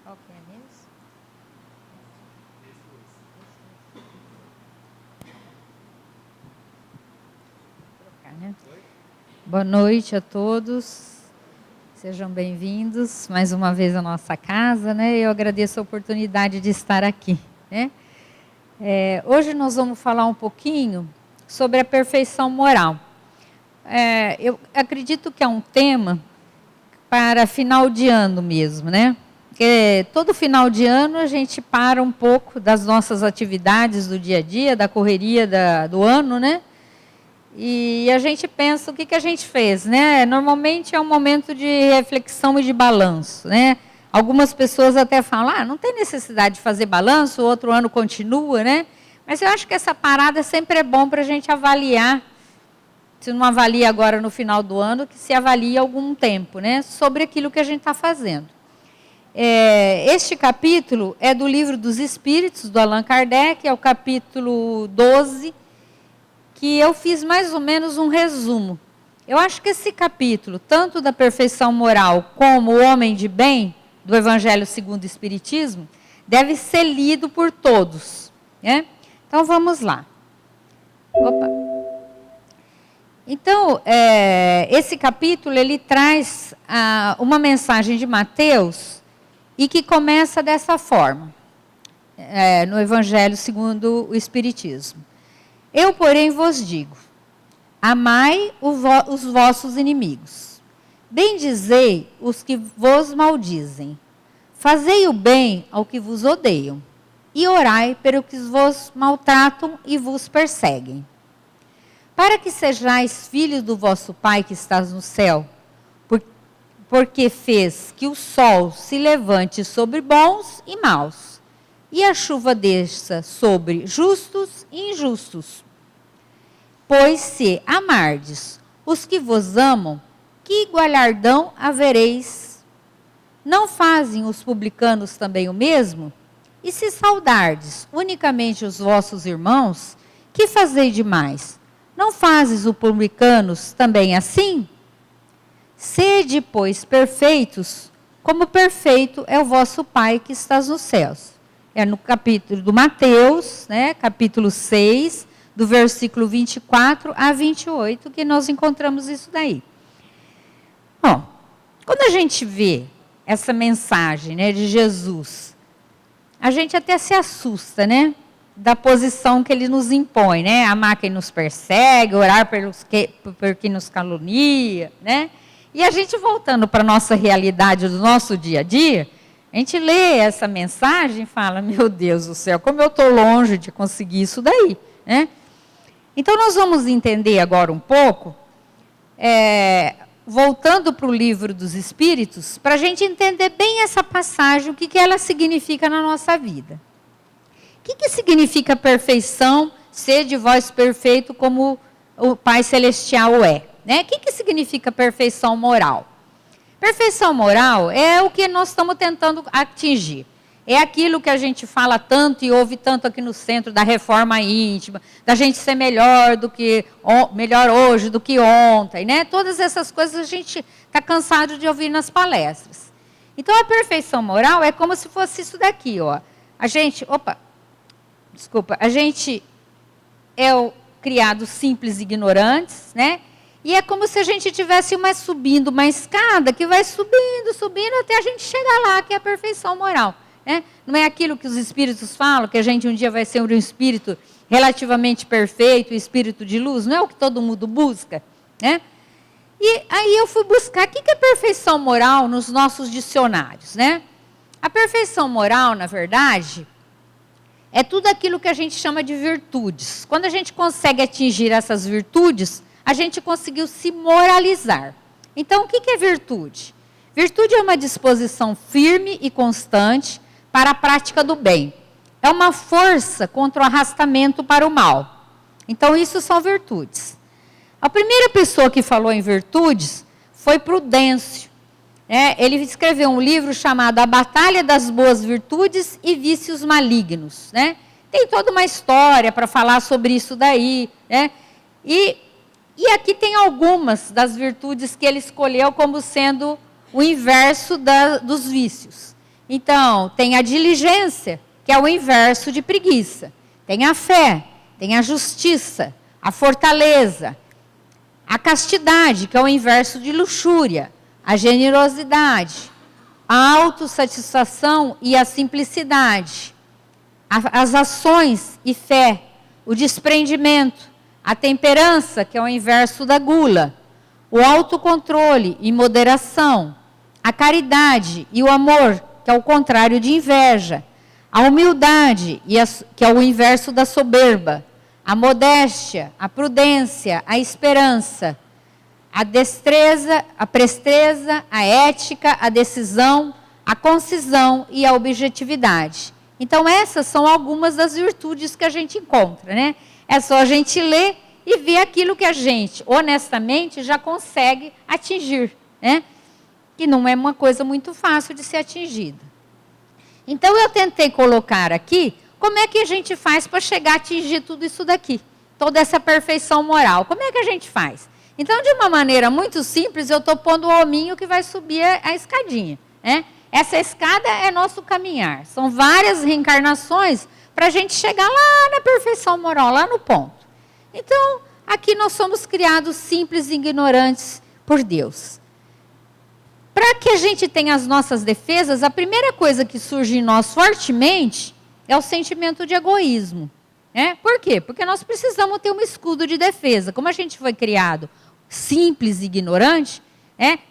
Qual que é mesmo? Boa noite a todos, sejam bem-vindos mais uma vez à nossa casa, né? Eu agradeço a oportunidade de estar aqui, né? Hoje nós vamos falar um pouquinho sobre a perfeição moral. Eu acredito que é um tema para final de ano mesmo, né? Porque todo final de ano a gente para um pouco das nossas atividades do dia a dia, da correria do ano, né? E a gente pensa o que a gente fez, né? Normalmente é um momento de reflexão e de balanço, né? Algumas pessoas até falam, não tem necessidade de fazer balanço, o outro ano continua, né? Mas eu acho que essa parada sempre é bom para a gente avaliar, se não avalia agora no final do ano, que se avalie algum tempo, né? Sobre aquilo que a gente está fazendo. Este capítulo é do Livro dos Espíritos, do Allan Kardec, é o capítulo 12, que eu fiz mais ou menos um resumo. Eu acho que esse capítulo, tanto da perfeição moral como o homem de bem, do Evangelho segundo o Espiritismo, deve ser lido por todos, né? Então, vamos lá. Então, esse capítulo, ele traz uma mensagem de Mateus, e que começa dessa forma, no Evangelho segundo o Espiritismo. Eu, porém, vos digo, amai os vossos inimigos, bendizei os que vos maldizem, fazei o bem ao que vos odeiam, e orai pelo que vos maltratam e vos perseguem. Para que sejais filhos do vosso Pai que estás no céu, porque fez que o sol se levante sobre bons e maus, e a chuva desça sobre justos e injustos. Pois se amardes os que vos amam, que galardão havereis? Não fazem os publicanos também o mesmo? E se saudardes unicamente os vossos irmãos, que fazei demais? Não fazes os publicanos também assim? Sede, pois, perfeitos, como perfeito é o vosso Pai que estás nos céus. É no capítulo do Mateus, né, capítulo 6, do versículo 24 a 28, que nós encontramos isso daí. Bom, quando a gente vê essa mensagem, né, de Jesus, a gente até se assusta, né, da posição que ele nos impõe, né, amar quem nos persegue, orar por quem nos calunia, né. E a gente voltando para a nossa realidade do nosso dia a dia, a gente lê essa mensagem e fala, meu Deus do céu, como eu estou longe de conseguir isso daí, né? Então, nós vamos entender agora um pouco, voltando para o Livro dos Espíritos, para a gente entender bem essa passagem, o que ela significa na nossa vida. O que significa perfeição, sede vós perfeito como o Pai Celestial é? Né? O que significa perfeição moral? Perfeição moral é o que nós estamos tentando atingir. É aquilo que a gente fala tanto e ouve tanto aqui no centro da reforma íntima, da gente ser melhor hoje do que ontem, né? Todas essas coisas a gente está cansado de ouvir nas palestras. Então, a perfeição moral é como se fosse isso daqui, ó. A gente é criado simples e ignorantes, né? E é como se a gente tivesse subindo uma escada que vai subindo, subindo, até a gente chegar lá, que é a perfeição moral. Né? Não é aquilo que os espíritos falam, que a gente um dia vai ser um espírito relativamente perfeito, um espírito de luz, não é o que todo mundo busca? Né? E aí eu fui buscar o que é perfeição moral nos nossos dicionários. Né? A perfeição moral, na verdade, é tudo aquilo que a gente chama de virtudes. Quando a gente consegue atingir essas virtudes, a gente conseguiu se moralizar. Então, o que é virtude? Virtude é uma disposição firme e constante para a prática do bem. É uma força contra o arrastamento para o mal. Então, isso são virtudes. A primeira pessoa que falou em virtudes foi Prudêncio. Ele escreveu um livro chamado A Batalha das Boas Virtudes e Vícios Malignos. Né? Tem toda uma história para falar sobre isso daí. Né? E aqui tem algumas das virtudes que ele escolheu como sendo o inverso dos vícios. Então, tem a diligência, que é o inverso de preguiça. Tem a fé, tem a justiça, a fortaleza, a castidade, que é o inverso de luxúria, a generosidade, a autossatisfação e a simplicidade, as ações e fé, o desprendimento, a temperança, que é o inverso da gula, o autocontrole e moderação, a caridade e o amor, que é o contrário de inveja, a humildade, que é o inverso da soberba, a modéstia, a prudência, a esperança, a destreza, a presteza, a ética, a decisão, a concisão e a objetividade. Então, essas são algumas das virtudes que a gente encontra, né? É só a gente ler e ver aquilo que a gente, honestamente, já consegue atingir, né? Que não é uma coisa muito fácil de ser atingida. Então, eu tentei colocar aqui como é que a gente faz para chegar a atingir tudo isso daqui, toda essa perfeição moral. Como é que a gente faz? Então, de uma maneira muito simples, eu estou pondo o hominho que vai subir a escadinha, né? Essa escada é nosso caminhar. São várias reencarnações para a gente chegar lá na perfeição moral, lá no ponto. Então, aqui nós somos criados simples e ignorantes por Deus. Para que a gente tenha as nossas defesas, a primeira coisa que surge em nós fortemente é o sentimento de egoísmo. Né? Por quê? Porque nós precisamos ter um escudo de defesa. Como a gente foi criado simples e ignorante,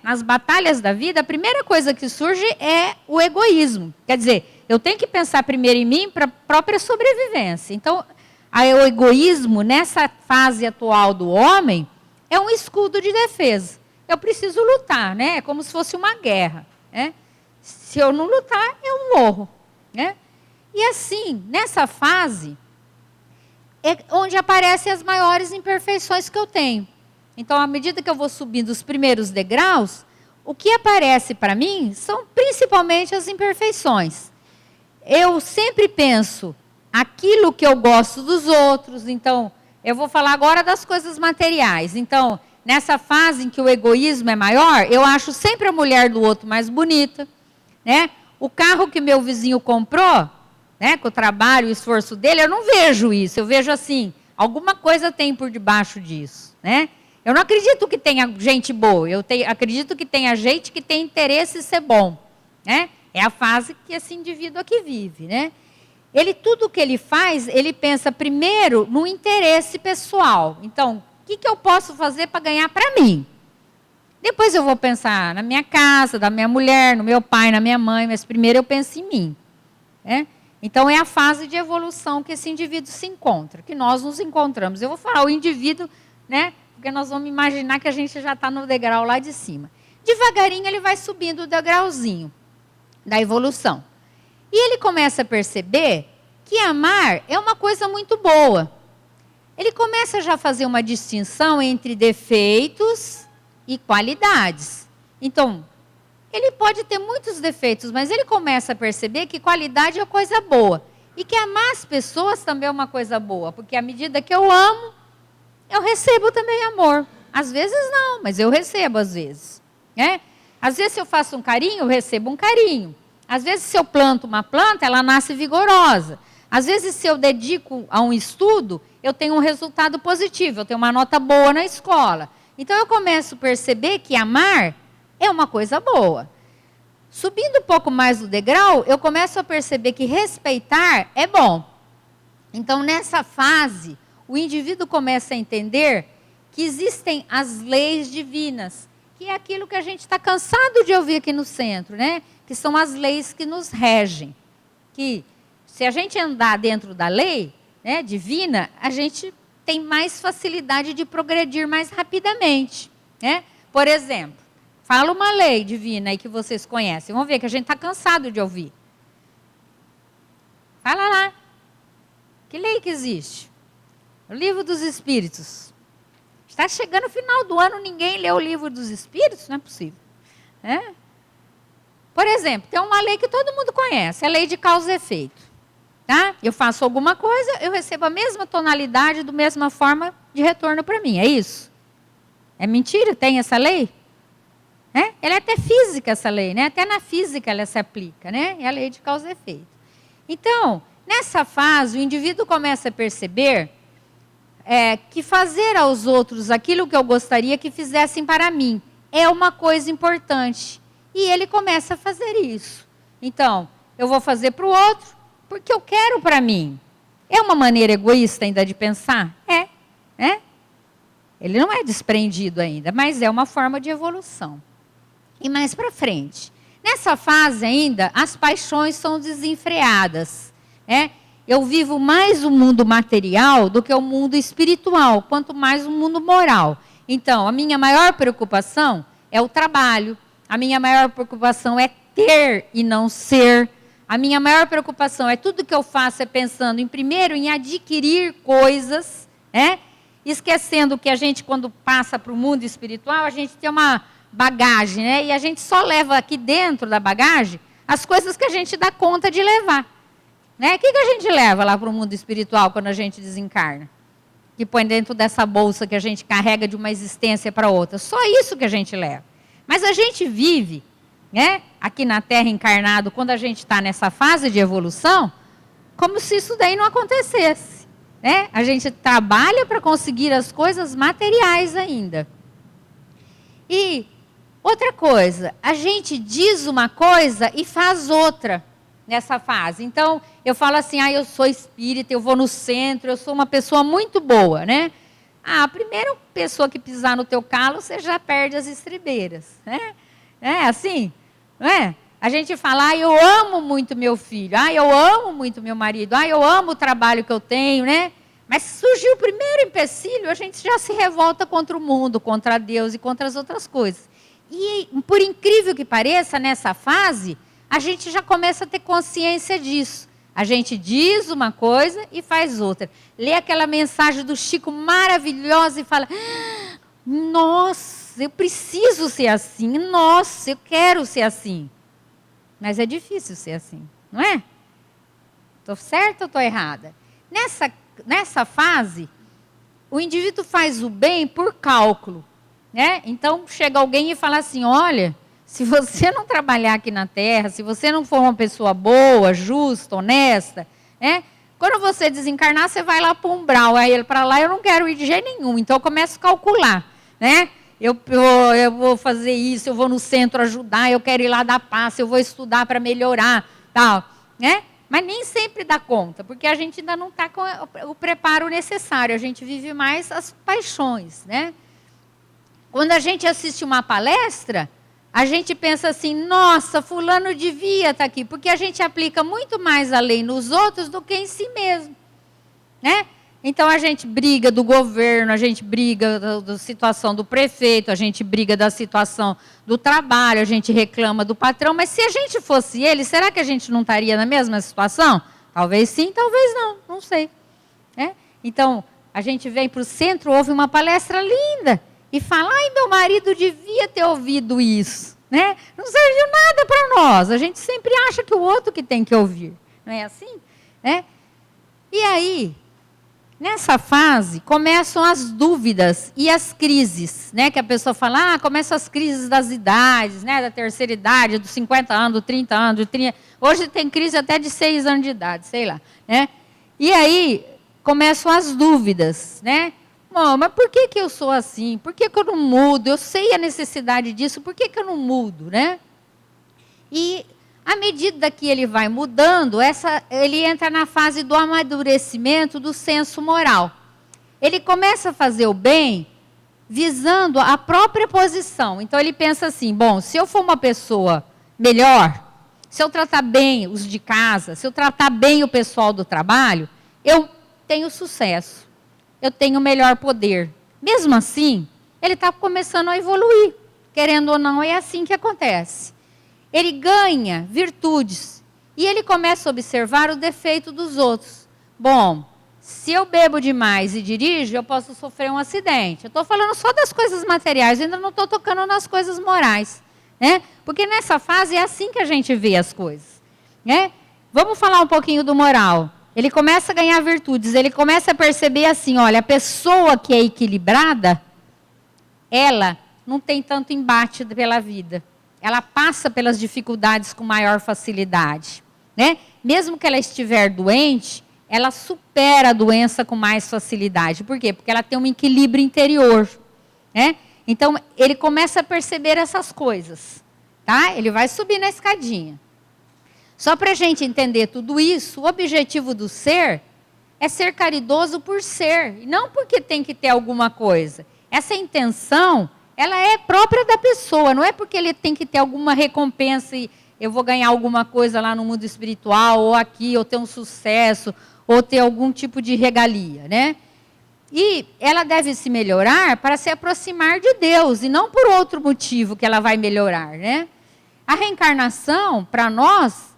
nas batalhas da vida, a primeira coisa que surge é o egoísmo. Quer dizer, eu tenho que pensar primeiro em mim para a própria sobrevivência. Então, o egoísmo, nessa fase atual do homem, é um escudo de defesa. Eu preciso lutar, né? É como se fosse uma guerra. Né? Se eu não lutar, eu morro. Né? E assim, nessa fase, é onde aparecem as maiores imperfeições que eu tenho. Então, à medida que eu vou subindo os primeiros degraus, o que aparece para mim são principalmente as imperfeições. Eu sempre penso aquilo que eu gosto dos outros. Então, eu vou falar agora das coisas materiais. Então, nessa fase em que o egoísmo é maior, eu acho sempre a mulher do outro mais bonita. Né? O carro que meu vizinho comprou, né, com o trabalho e o esforço dele, eu não vejo isso. Eu vejo assim, alguma coisa tem por debaixo disso. Né? Eu não acredito que tenha gente boa, acredito que tenha gente que tem interesse em ser bom. Né? É a fase que esse indivíduo aqui vive. Né? Tudo que ele faz, ele pensa primeiro no interesse pessoal. Então, o que eu posso fazer para ganhar para mim? Depois eu vou pensar na minha casa, da minha mulher, no meu pai, na minha mãe, mas primeiro eu penso em mim. Né? Então, é a fase de evolução que esse indivíduo se encontra, que nós nos encontramos. Eu vou falar o indivíduo, né? Porque nós vamos imaginar que a gente já está no degrau lá de cima. Devagarinho ele vai subindo o degrauzinho da evolução. E ele começa a perceber que amar é uma coisa muito boa. Ele começa já a fazer uma distinção entre defeitos e qualidades. Então, ele pode ter muitos defeitos, mas ele começa a perceber que qualidade é coisa boa. E que amar as pessoas também é uma coisa boa. Porque à medida que eu amo, eu recebo também amor. Às vezes não, mas eu recebo às vezes. Né? Às vezes se eu faço um carinho, eu recebo um carinho. Às vezes se eu planto uma planta, ela nasce vigorosa. Às vezes se eu dedico a um estudo, eu tenho um resultado positivo, eu tenho uma nota boa na escola. Então eu começo a perceber que amar é uma coisa boa. Subindo um pouco mais o degrau, eu começo a perceber que respeitar é bom. Então nessa fase, o indivíduo começa a entender que existem as leis divinas, que é aquilo que a gente está cansado de ouvir aqui no centro, né? Que são as leis que nos regem. Que se a gente andar dentro da lei, né, divina, a gente tem mais facilidade de progredir mais rapidamente. Né? Por exemplo, fala uma lei divina aí que vocês conhecem. Vamos ver que a gente está cansado de ouvir. Fala lá. Que lei que existe? O Livro dos Espíritos. Está chegando o final do ano, ninguém lê o Livro dos Espíritos? Não é possível. É? Por exemplo, tem uma lei que todo mundo conhece, a lei de causa e efeito. Tá? Eu faço alguma coisa, eu recebo a mesma tonalidade, da mesma forma de retorno para mim, é isso? É mentira? Tem essa lei? Ela é até física, essa lei, né? Até na física ela se aplica, né? É a lei de causa e efeito. Então, nessa fase, o indivíduo começa a perceber que fazer aos outros aquilo que eu gostaria que fizessem para mim é uma coisa importante. E ele começa a fazer isso. Então, eu vou fazer para o outro porque eu quero para mim. É uma maneira egoísta ainda de pensar? É. Ele não é desprendido ainda, mas é uma forma de evolução. E mais para frente. Nessa fase ainda, as paixões são desenfreadas. Eu vivo mais o mundo material do que o mundo espiritual, quanto mais o mundo moral. Então, a minha maior preocupação é o trabalho. A minha maior preocupação é ter e não ser. A minha maior preocupação é tudo que eu faço é pensando primeiro em adquirir coisas, esquecendo que a gente, quando passa para o mundo espiritual, a gente tem uma bagagem, e a gente só leva aqui dentro da bagagem as coisas que a gente dá conta de levar. O que a gente leva lá para o mundo espiritual quando a gente desencarna? Que põe dentro dessa bolsa que a gente carrega de uma existência para outra. Só isso que a gente leva. Mas a gente vive, aqui na Terra encarnado, quando a gente está nessa fase de evolução, como se isso daí não acontecesse. A gente trabalha para conseguir as coisas materiais ainda. E outra coisa, a gente diz uma coisa e faz outra nessa fase. Então, eu falo assim, eu sou espírita, eu vou no centro, eu sou uma pessoa muito boa, a primeira pessoa que pisar no teu calo, você já perde as estribeiras, É assim, não é? A gente fala, eu amo muito meu filho, eu amo muito meu marido, eu amo o trabalho que eu tenho, Mas se surgiu o primeiro empecilho, a gente já se revolta contra o mundo, contra Deus e contra as outras coisas. E, por incrível que pareça, nessa fase, a gente já começa a ter consciência disso. A gente diz uma coisa e faz outra. Lê aquela mensagem do Chico maravilhosa e fala, nossa, eu preciso ser assim, nossa, eu quero ser assim. Mas é difícil ser assim, não é? Estou certa ou estou errada? Nessa fase, o indivíduo faz o bem por cálculo. Então, chega alguém e fala assim, olha, se você não trabalhar aqui na Terra, se você não for uma pessoa boa, justa, honesta, quando você desencarnar, você vai lá para o umbral, aí para lá eu não quero ir de jeito nenhum, então eu começo a calcular, eu vou fazer isso, eu vou no centro ajudar, eu quero ir lá dar passe, eu vou estudar para melhorar, tal, Mas nem sempre dá conta, porque a gente ainda não está com o preparo necessário, a gente vive mais as paixões, Quando a gente assiste uma palestra, a gente pensa assim, nossa, fulano devia estar aqui, porque a gente aplica muito mais a lei nos outros do que em si mesmo, Então a gente briga do governo, a gente briga da situação do prefeito, a gente briga da situação do trabalho, a gente reclama do patrão, mas se a gente fosse ele, será que a gente não estaria na mesma situação? Talvez sim, talvez não sei. Então, a gente vem para o centro, ouve uma palestra linda, e fala, meu marido devia ter ouvido isso. Não serviu nada para nós, a gente sempre acha que o outro que tem que ouvir. Não é assim? E aí, nessa fase, começam as dúvidas e as crises, que a pessoa fala, começam as crises das idades, da terceira idade, dos 50 anos, dos 30 anos, dos 30... Hoje tem crise até de 6 anos de idade, sei lá, E aí, começam as dúvidas, mas por que eu sou assim? Por que eu não mudo? Eu sei a necessidade disso, por que eu não mudo, E, à medida que ele vai mudando, ele entra na fase do amadurecimento do senso moral. Ele começa a fazer o bem visando a própria posição. Então, ele pensa assim, bom, se eu for uma pessoa melhor, se eu tratar bem os de casa, se eu tratar bem o pessoal do trabalho, eu tenho sucesso. Eu tenho melhor poder. Mesmo assim, ele está começando a evoluir. Querendo ou não, é assim que acontece. Ele ganha virtudes. E ele começa a observar o defeito dos outros. Bom, se eu bebo demais e dirijo, eu posso sofrer um acidente. Eu estou falando só das coisas materiais, ainda não estou tocando nas coisas morais. Porque nessa fase é assim que a gente vê as coisas. Vamos falar um pouquinho do moral. Ele começa a ganhar virtudes, ele começa a perceber assim, olha, a pessoa que é equilibrada, ela não tem tanto embate pela vida. Ela passa pelas dificuldades com maior facilidade, né? Mesmo que ela estiver doente, ela supera a doença com mais facilidade. Por quê? Porque ela tem um equilíbrio interior, né? Então, ele começa a perceber essas coisas, tá? Ele vai subir na escadinha. Só para a gente entender tudo isso, o objetivo do ser é ser caridoso por ser, e não porque tem que ter alguma coisa. Essa intenção, ela é própria da pessoa, não é porque ele tem que ter alguma recompensa e eu vou ganhar alguma coisa lá no mundo espiritual, ou aqui, ou ter um sucesso, ou ter algum tipo de regalia, né? E ela deve se melhorar para se aproximar de Deus, e não por outro motivo que ela vai melhorar, né? A reencarnação, para nós,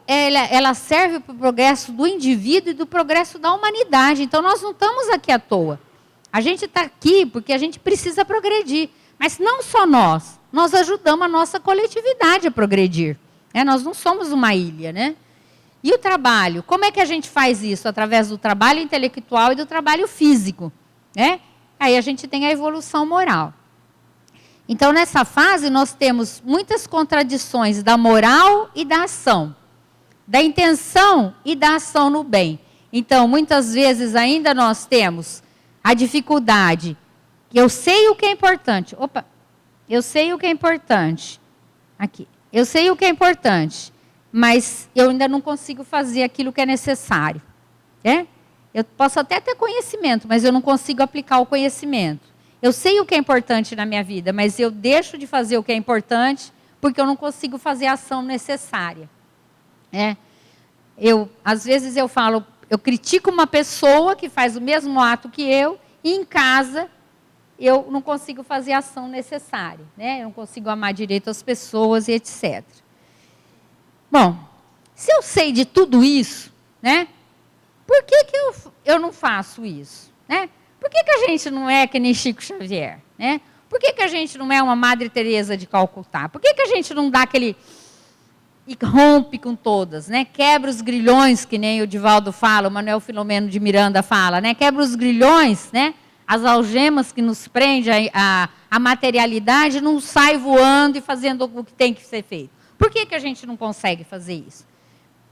ela serve para o progresso do indivíduo e do progresso da humanidade. Então, nós não estamos aqui à toa. A gente está aqui porque a gente precisa progredir. Mas não só nós ajudamos a nossa coletividade a progredir, né? Nós não somos uma ilha, né? E o trabalho? Como é que a gente faz isso? Através do trabalho intelectual e do trabalho físico, né? Aí a gente tem a evolução moral. Então, nessa fase, nós temos muitas contradições da moral e da ação, da intenção e da ação no bem. Então, muitas vezes ainda nós temos a dificuldade, que eu sei o que é importante. Opa, eu sei o que é importante. Aqui, eu sei o que é importante, mas eu ainda não consigo fazer aquilo que é necessário, né? Eu posso até ter conhecimento, mas eu não consigo aplicar o conhecimento. Eu sei o que é importante na minha vida, mas eu deixo de fazer o que é importante porque eu não consigo fazer a ação necessária, né? Às vezes eu falo, eu critico uma pessoa que faz o mesmo ato que eu, e em casa eu não consigo fazer a ação necessária, né? Eu não consigo amar direito as pessoas e etc. Bom, se eu sei de tudo isso, né? Por que eu não faço isso, né? Por que a gente não é que nem Chico Xavier, né? Por que a gente não é uma Madre Teresa de Calcutá? Por que a gente não dá aquele... e rompe com todas, né? Quebra os grilhões, que nem o Divaldo fala, o Manuel Filomeno de Miranda fala, né? Quebra os grilhões, né? As algemas que nos prendem a materialidade, não sai voando e fazendo o que tem que ser feito. Por que a gente não consegue fazer isso?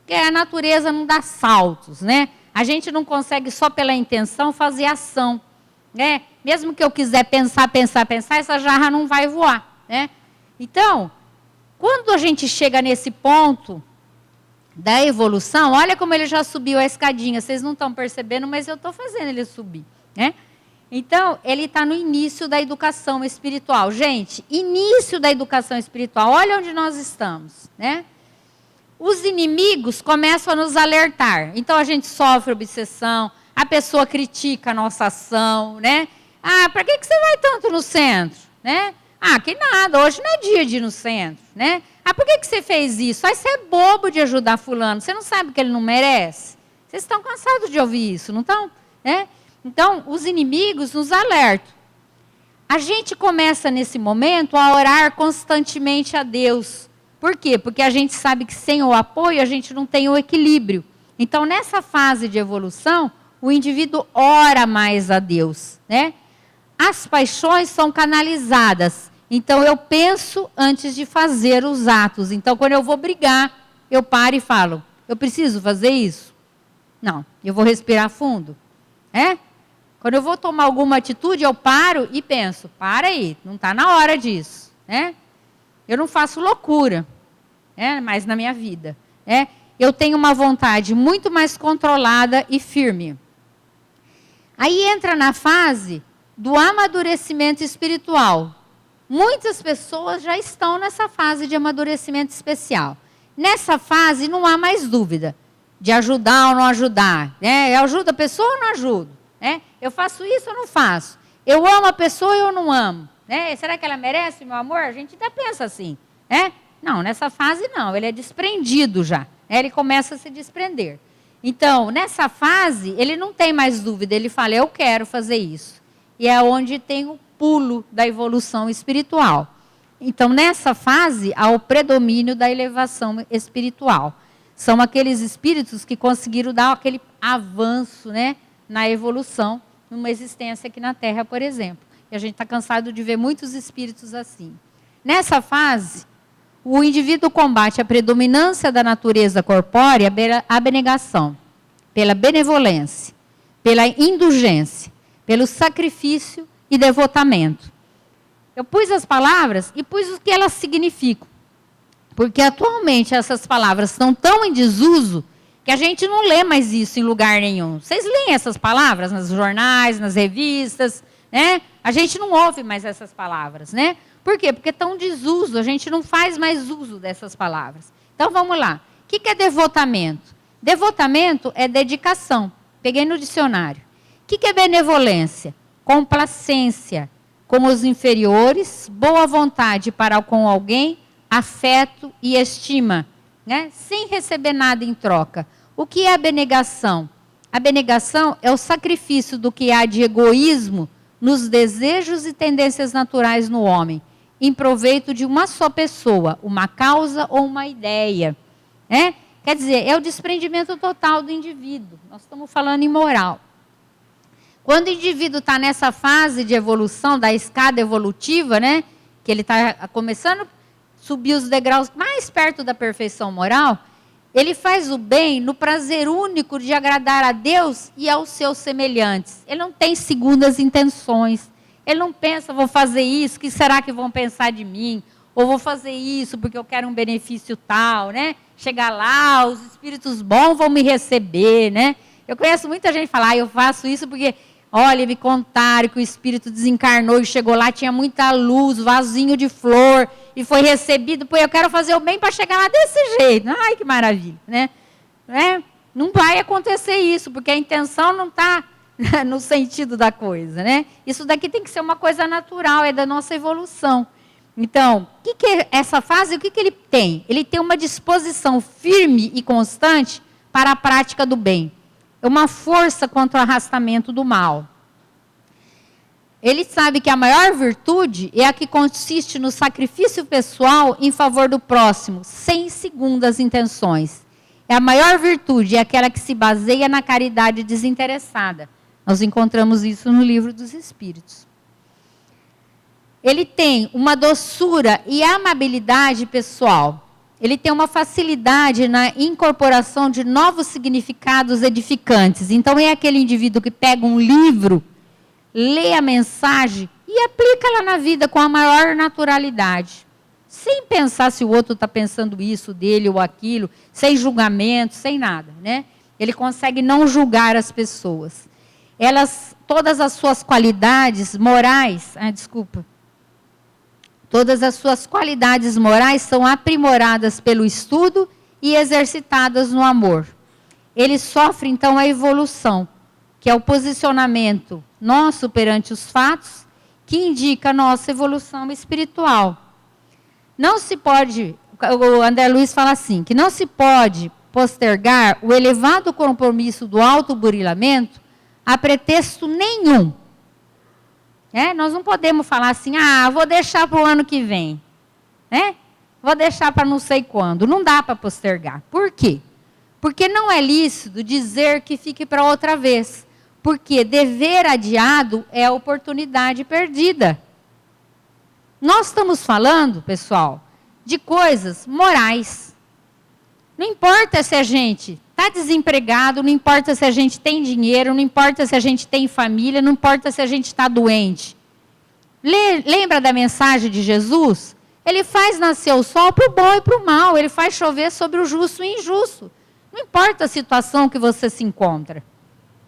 Porque a natureza não dá saltos, né? A gente não consegue só pela intenção fazer ação, né? Mesmo que eu quiser pensar, essa jarra não vai voar, né? Então, quando a gente chega nesse ponto da evolução, olha como ele já subiu a escadinha. Vocês não estão percebendo, mas eu estou fazendo ele subir, né? Então, ele está no início da educação espiritual. Gente, início da educação espiritual. Olha onde nós estamos, né? Os inimigos começam a nos alertar. Então, a gente sofre obsessão, a pessoa critica a nossa ação, né? Ah, para que você vai tanto no centro, né? Ah, que nada, hoje não é dia de ir no centro, né? Ah, por que você fez isso? Ah, você é bobo de ajudar fulano, você não sabe que ele não merece? Vocês estão cansados de ouvir isso, não estão? Né? Então, os inimigos nos alertam. A gente começa, nesse momento, a orar constantemente a Deus. Por quê? Porque a gente sabe que sem o apoio, a gente não tem o equilíbrio. Então, nessa fase de evolução, o indivíduo ora mais a Deus, né? As paixões são canalizadas. Então, eu penso antes de fazer os atos. Então, quando eu vou brigar, eu paro e falo, eu preciso fazer isso? Não, eu vou respirar fundo. Quando eu vou tomar alguma atitude, eu paro e penso, para aí, não está na hora disso. Eu não faço loucura, mais na minha vida. Eu tenho uma vontade muito mais controlada e firme. Aí entra na fase do amadurecimento espiritual. Muitas pessoas já estão nessa fase de amadurecimento especial. Nessa fase não há mais dúvida de ajudar ou não ajudar. Eu ajudo a pessoa ou não ajudo? Eu faço isso ou não faço? Eu amo a pessoa ou eu não amo? Será que ela merece meu amor? A gente ainda pensa assim. Não, nessa fase não, ele é desprendido já. Ele começa a se desprender. Então, nessa fase, ele não tem mais dúvida, ele fala, eu quero fazer isso. E é onde tem o pulo da evolução espiritual. Então, nessa fase, há o predomínio da elevação espiritual. São aqueles espíritos que conseguiram dar aquele avanço, na evolução, numa existência aqui na Terra, por exemplo. E a gente está cansado de ver muitos espíritos assim. Nessa fase, o indivíduo combate a predominância da natureza corpórea pela abnegação, pela benevolência, pela indulgência, pelo sacrifício e devotamento. Eu pus as palavras e pus o que elas significam. Porque atualmente essas palavras estão tão em desuso que a gente não lê mais isso em lugar nenhum. Vocês leem essas palavras nos jornais, nas revistas, né? A gente não ouve mais essas palavras, né? Por quê? Porque estão em desuso, a gente não faz mais uso dessas palavras. Então vamos lá. O que é devotamento? Devotamento é dedicação. Peguei no dicionário. O que é benevolência? Complacência com os inferiores, boa vontade para com alguém, afeto e estima, né? Sem receber nada em troca. O que é abnegação? Abnegação é o sacrifício do que há de egoísmo nos desejos e tendências naturais no homem, em proveito de uma só pessoa, uma causa ou uma ideia. Né? Quer dizer, é o desprendimento total do indivíduo. Nós estamos falando em moral. Quando o indivíduo está nessa fase de evolução, da escada evolutiva, né, que ele está começando a subir os degraus mais perto da perfeição moral, ele faz o bem no prazer único de agradar a Deus e aos seus semelhantes. Ele não tem segundas intenções. Ele não pensa, vou fazer isso, o que será que vão pensar de mim? Ou vou fazer isso porque eu quero um benefício tal, né? Chegar lá, os espíritos bons vão me receber, né? Eu conheço muita gente que fala, eu faço isso porque, olha, me contaram que o espírito desencarnou e chegou lá, tinha muita luz, vasinho de flor, e foi recebido, pô, eu quero fazer o bem para chegar lá desse jeito. Ai, que maravilha, né? Não vai acontecer isso, porque a intenção não está no sentido da coisa, né? Isso daqui tem que ser uma coisa natural, é da nossa evolução. Então, o que é essa fase, o que ele tem? Ele tem uma disposição firme e constante para a prática do bem. É uma força contra o arrastamento do mal. Ele sabe que a maior virtude é a que consiste no sacrifício pessoal em favor do próximo, sem segundas intenções. A maior virtude é aquela que se baseia na caridade desinteressada. Nós encontramos isso no Livro dos Espíritos. Ele tem uma doçura e amabilidade pessoal. Ele tem uma facilidade na incorporação de novos significados edificantes. Então, é aquele indivíduo que pega um livro, lê a mensagem e aplica lá na vida com a maior naturalidade. Sem pensar se o outro está pensando isso dele ou aquilo, sem julgamento, sem nada, né? Ele consegue não julgar as pessoas. Todas as suas qualidades morais, todas as suas qualidades morais são aprimoradas pelo estudo e exercitadas no amor. Ele sofre, então, a evolução, que é o posicionamento nosso perante os fatos, que indica a nossa evolução espiritual. Não se pode, o André Luiz fala assim, que não se pode postergar o elevado compromisso do autoburilamento a pretexto nenhum. Nós não podemos falar assim, vou deixar para o ano que vem. Vou deixar para não sei quando. Não dá para postergar. Por quê? Porque não é lícito dizer que fique para outra vez. Porque dever adiado é oportunidade perdida. Nós estamos falando, pessoal, de coisas morais. Não importa se a gente está desempregado, não importa se a gente tem dinheiro, não importa se a gente tem família, não importa se a gente está doente. Lembra da mensagem de Jesus? Ele faz nascer o sol para o bom e para o mal, ele faz chover sobre o justo e o injusto. Não importa a situação que você se encontra.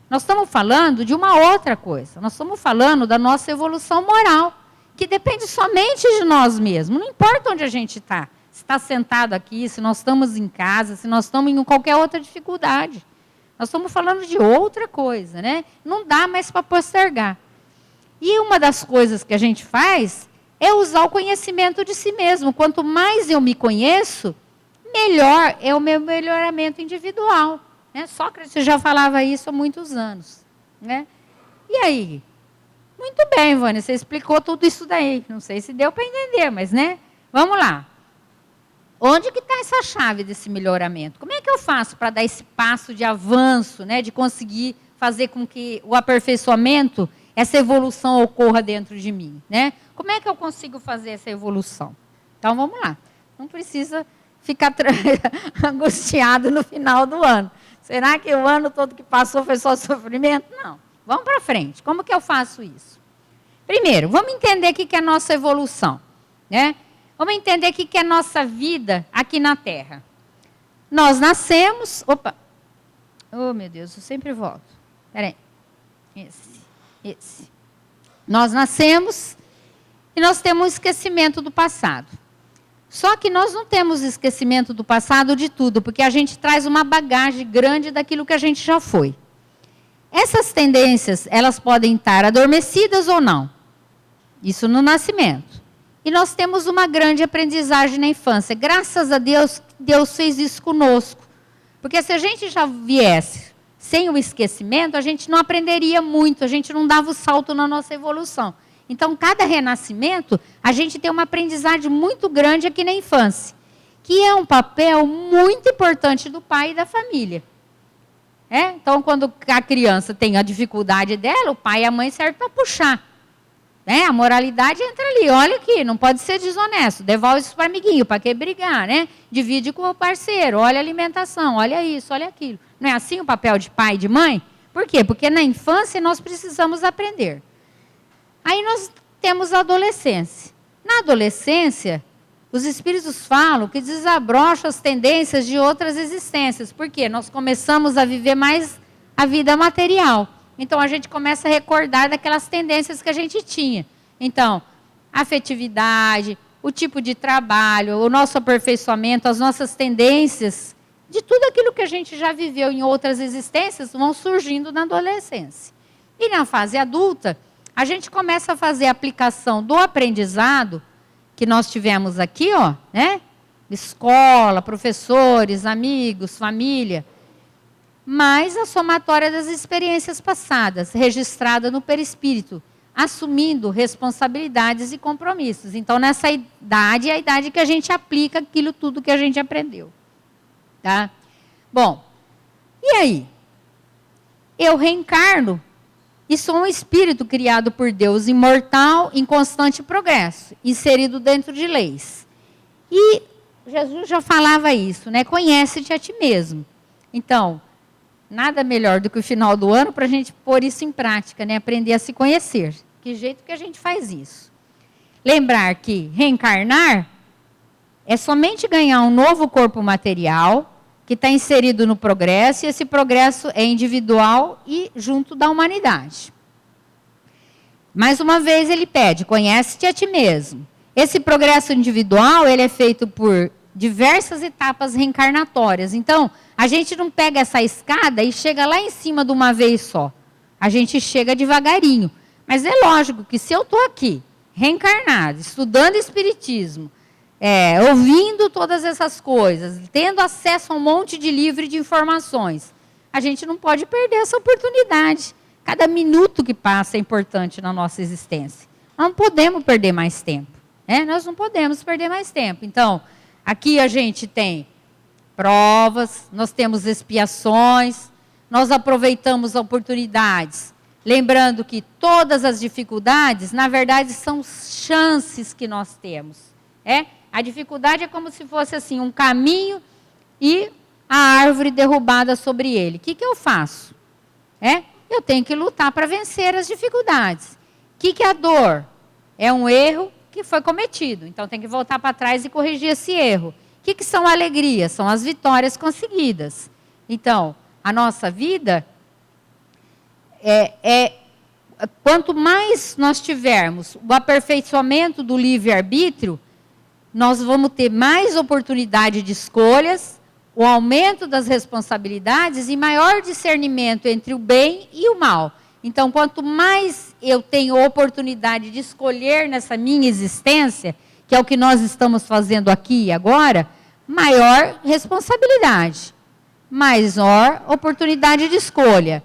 Nós estamos falando de uma outra coisa. Nós estamos falando da nossa evolução moral, que depende somente de nós mesmos. Não importa onde a gente está. Se está sentado aqui, se nós estamos em casa, se nós estamos em qualquer outra dificuldade. Nós estamos falando de outra coisa, né? Não dá mais para postergar. E uma das coisas que a gente faz é usar o conhecimento de si mesmo. Quanto mais eu me conheço, melhor é o meu melhoramento individual. Sócrates já falava isso há muitos anos. E aí? Muito bem, Vânia, você explicou tudo isso daí. Não sei se deu para entender, mas vamos lá. Onde que está essa chave desse melhoramento? Como é que eu faço para dar esse passo de avanço, de conseguir fazer com que o aperfeiçoamento, essa evolução ocorra dentro de mim, né? Como é que eu consigo fazer essa evolução? Então, vamos lá. Não precisa ficar angustiado no final do ano. Será que o ano todo que passou foi só sofrimento? Não. Vamos para frente. Como que eu faço isso? Primeiro, vamos entender o que é a nossa evolução, né? Vamos entender o que é a nossa vida aqui na Terra. Nós nascemos... Opa! Oh, meu Deus, eu sempre volto. Espera aí. Esse. Nós nascemos e nós temos um esquecimento do passado. Só que nós não temos esquecimento do passado de tudo, porque a gente traz uma bagagem grande daquilo que a gente já foi. Essas tendências, elas podem estar adormecidas ou não. Isso no nascimento. E nós temos uma grande aprendizagem na infância. Graças a Deus, Deus fez isso conosco. Porque se a gente já viesse sem o esquecimento, a gente não aprenderia muito, a gente não dava o salto na nossa evolução. Então, cada renascimento, a gente tem uma aprendizagem muito grande aqui na infância, que é um papel muito importante do pai e da família. Então, quando a criança tem a dificuldade dela, o pai e a mãe servem para puxar. A moralidade entra ali, olha aqui, não pode ser desonesto, devolve isso para o amiguinho, para que brigar, né? Divide com o parceiro, olha a alimentação, olha isso, olha aquilo. Não é assim o papel de pai e de mãe? Por quê? Porque na infância nós precisamos aprender. Aí nós temos a adolescência. Na adolescência, os espíritos falam que desabrocham as tendências de outras existências. Por quê? Nós começamos a viver mais a vida material. Então, a gente começa a recordar daquelas tendências que a gente tinha. Então, a afetividade, o tipo de trabalho, o nosso aperfeiçoamento, as nossas tendências, de tudo aquilo que a gente já viveu em outras existências, vão surgindo na adolescência. E na fase adulta, a gente começa a fazer a aplicação do aprendizado que nós tivemos aqui, né? Escola, professores, amigos, família, mais a somatória das experiências passadas, registrada no perispírito, assumindo responsabilidades e compromissos. Então, nessa idade, é a idade que a gente aplica aquilo tudo que a gente aprendeu. Tá? Bom, e aí? Eu reencarno e sou um espírito criado por Deus, imortal, em constante progresso, inserido dentro de leis. E Jesus já falava isso, né? Conhece-te a ti mesmo. Então, nada melhor do que o final do ano para a gente pôr isso em prática, né? Aprender a se conhecer. Que jeito que a gente faz isso? Lembrar que reencarnar é somente ganhar um novo corpo material que está inserido no progresso, e esse progresso é individual e junto da humanidade. Mais uma vez ele pede, conhece-te a ti mesmo. Esse progresso individual, ele é feito por diversas etapas reencarnatórias. Então, a gente não pega essa escada e chega lá em cima de uma vez só. A gente chega devagarinho. Mas é lógico que se eu estou aqui, reencarnado, estudando espiritismo, ouvindo todas essas coisas, tendo acesso a um monte de livro de informações, a gente não pode perder essa oportunidade. Cada minuto que passa é importante na nossa existência. Nós não podemos perder mais tempo. Nós não podemos perder mais tempo. Então, aqui a gente tem provas, nós temos expiações, nós aproveitamos oportunidades. Lembrando que todas as dificuldades, na verdade, são chances que nós temos. A dificuldade é como se fosse assim, um caminho e a árvore derrubada sobre ele. O que eu faço? Eu tenho que lutar para vencer as dificuldades. O que é a dor? É um erro que foi cometido. Então, tem que voltar para trás e corrigir esse erro. O que são alegrias? São as vitórias conseguidas. Então, a nossa vida, quanto mais nós tivermos o aperfeiçoamento do livre-arbítrio, nós vamos ter mais oportunidade de escolhas, o aumento das responsabilidades e maior discernimento entre o bem e o mal. Então, quanto mais eu tenho oportunidade de escolher nessa minha existência, que é o que nós estamos fazendo aqui e agora, maior responsabilidade, maior oportunidade de escolha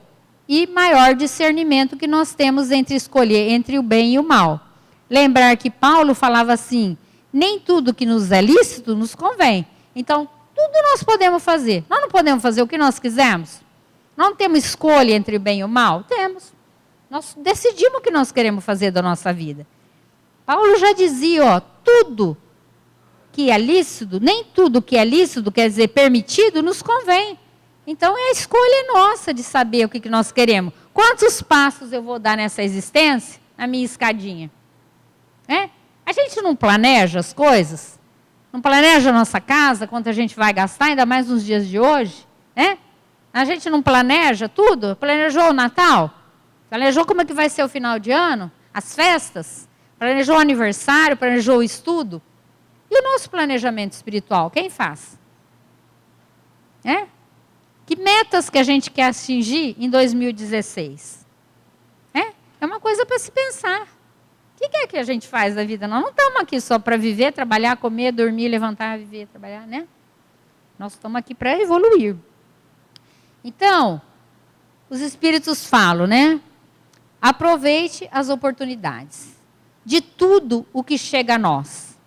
e maior discernimento que nós temos entre escolher entre o bem e o mal. Lembrar que Paulo falava assim, nem tudo que nos é lícito nos convém. Então, tudo nós podemos fazer. Nós não podemos fazer o que nós quisermos? Nós não temos escolha entre o bem e o mal? Temos. Nós decidimos o que nós queremos fazer da nossa vida. Paulo já dizia, tudo que é lícito, nem tudo que é lícito, quer dizer, permitido, nos convém. Então, é a escolha nossa de saber o que nós queremos. Quantos passos eu vou dar nessa existência, na minha escadinha? A gente não planeja as coisas? Não planeja a nossa casa, quanto a gente vai gastar, ainda mais nos dias de hoje? A gente não planeja tudo? Planejou o Natal? Planejou como é que vai ser o final de ano? As festas? Planejou o aniversário? Planejou o estudo? E o nosso planejamento espiritual, quem faz? Que metas que a gente quer atingir em 2016? É uma coisa para se pensar. O que é que a gente faz da vida? Nós não estamos aqui só para viver, trabalhar, comer, dormir, levantar, viver, trabalhar, né? Nós estamos aqui para evoluir. Então, os Espíritos falam, aproveite as oportunidades de tudo o que chega a nós,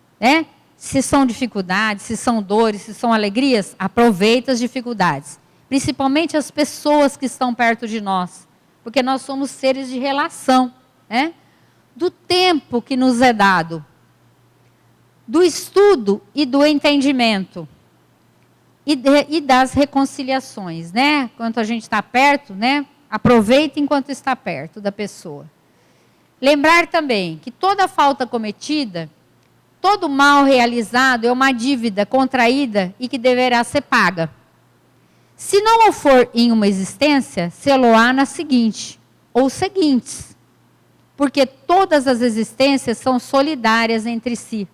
Se são dificuldades, se são dores, se são alegrias, aproveite as dificuldades. Principalmente as pessoas que estão perto de nós, porque nós somos seres de relação, do tempo que nos é dado, do estudo e do entendimento, e das reconciliações, Enquanto a gente está perto, aproveite enquanto está perto da pessoa. Lembrar também que toda falta cometida, todo mal realizado é uma dívida contraída e que deverá ser paga. Se não o for em uma existência, sê-lo-á na seguinte, ou seguintes. Porque todas as existências são solidárias entre si.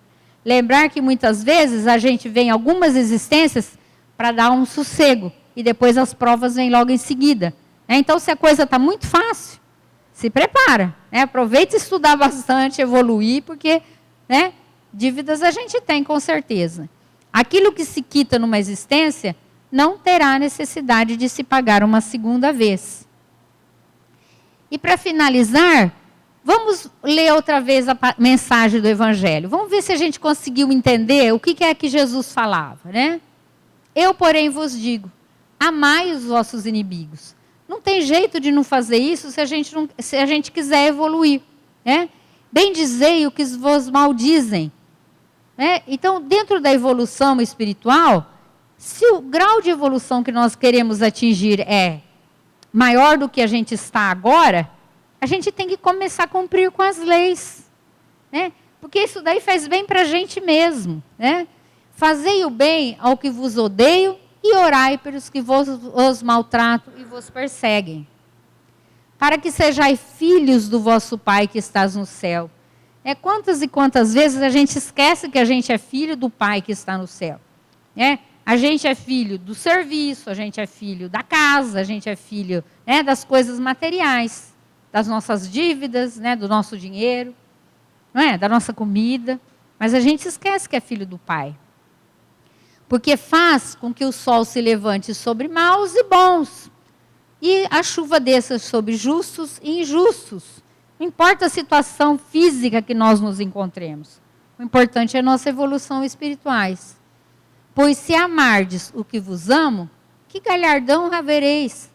Lembrar que muitas vezes a gente vem em algumas existências para dar um sossego. E depois as provas vêm logo em seguida. Então, se a coisa está muito fácil, se prepara. Aproveita e estudar bastante, evoluir, porque dívidas a gente tem com certeza. Aquilo que se quita numa existência não terá necessidade de se pagar uma segunda vez. E para finalizar, vamos ler outra vez a mensagem do Evangelho. Vamos ver se a gente conseguiu entender o que é que Jesus falava, Eu, porém, vos digo, amai os vossos inimigos. Não tem jeito de não fazer isso se a gente quiser evoluir. Bendizei o que vos maldizem. Então, dentro da evolução espiritual, se o grau de evolução que nós queremos atingir é maior do que a gente está agora, a gente tem que começar a cumprir com as leis. Porque isso daí faz bem para a gente mesmo. Fazei o bem ao que vos odeio e orai pelos que vos maltratam e vos perseguem. Para que sejais filhos do vosso Pai que estás no céu. Quantas e quantas vezes a gente esquece que a gente é filho do Pai que está no céu. A gente é filho do serviço, a gente é filho da casa, a gente é filho das coisas materiais, das nossas dívidas, do nosso dinheiro, da nossa comida. Mas a gente esquece que é filho do Pai. Porque faz com que o sol se levante sobre maus e bons, e a chuva desça sobre justos e injustos. Não importa a situação física que nós nos encontremos. O importante é a nossa evolução espirituais. Pois se amardes o que vos amo, que galardão havereis?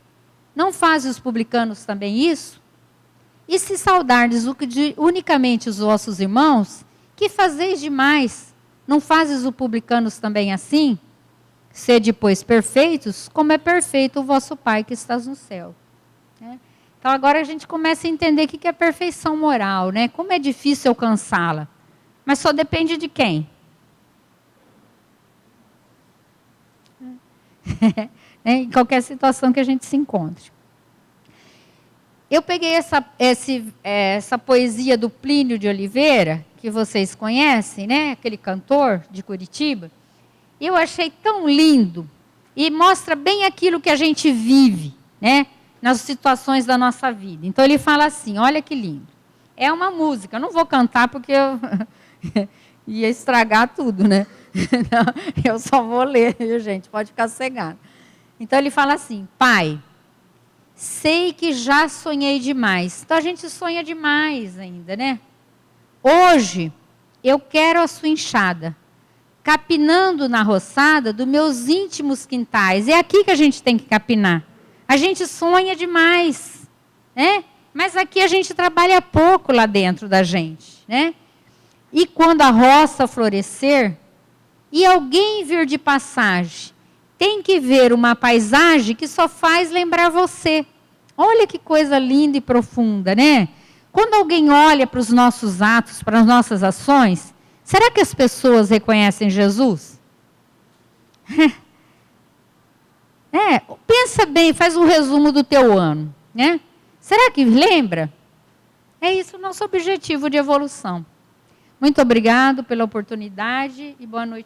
Não fazem os publicanos também isso? E se saudardes unicamente os vossos irmãos, que fazeis demais? Não fazes os publicanos também assim? Sede, pois, perfeitos, como é perfeito o vosso Pai que estás no céu. Então, agora a gente começa a entender o que é perfeição moral, Como é difícil alcançá-la. Mas só depende de quem? Em qualquer situação que a gente se encontre. Eu peguei essa poesia do Plínio de Oliveira, que vocês conhecem, Aquele cantor de Curitiba. Eu achei tão lindo e mostra bem aquilo que a gente vive, nas situações da nossa vida. Então ele fala assim, olha que lindo. É uma música, eu não vou cantar porque eu ia estragar tudo, Não, eu só vou ler, gente, pode ficar sossegado. Então ele fala assim, Pai, sei que já sonhei demais. Então a gente sonha demais ainda, Hoje eu quero a sua enxada, capinando na roçada dos meus íntimos quintais. É aqui que a gente tem que capinar. A gente sonha demais, Mas aqui a gente trabalha pouco lá dentro da gente, né? E quando a roça florescer, e alguém vir de passagem, tem que ver uma paisagem que só faz lembrar você. Olha que coisa linda e profunda, né? Quando alguém olha para os nossos atos, para as nossas ações, será que as pessoas reconhecem Jesus? Pensa bem, faz um resumo do teu ano, né? Será que lembra? É isso o nosso objetivo de evolução. Muito obrigado pela oportunidade e boa noite.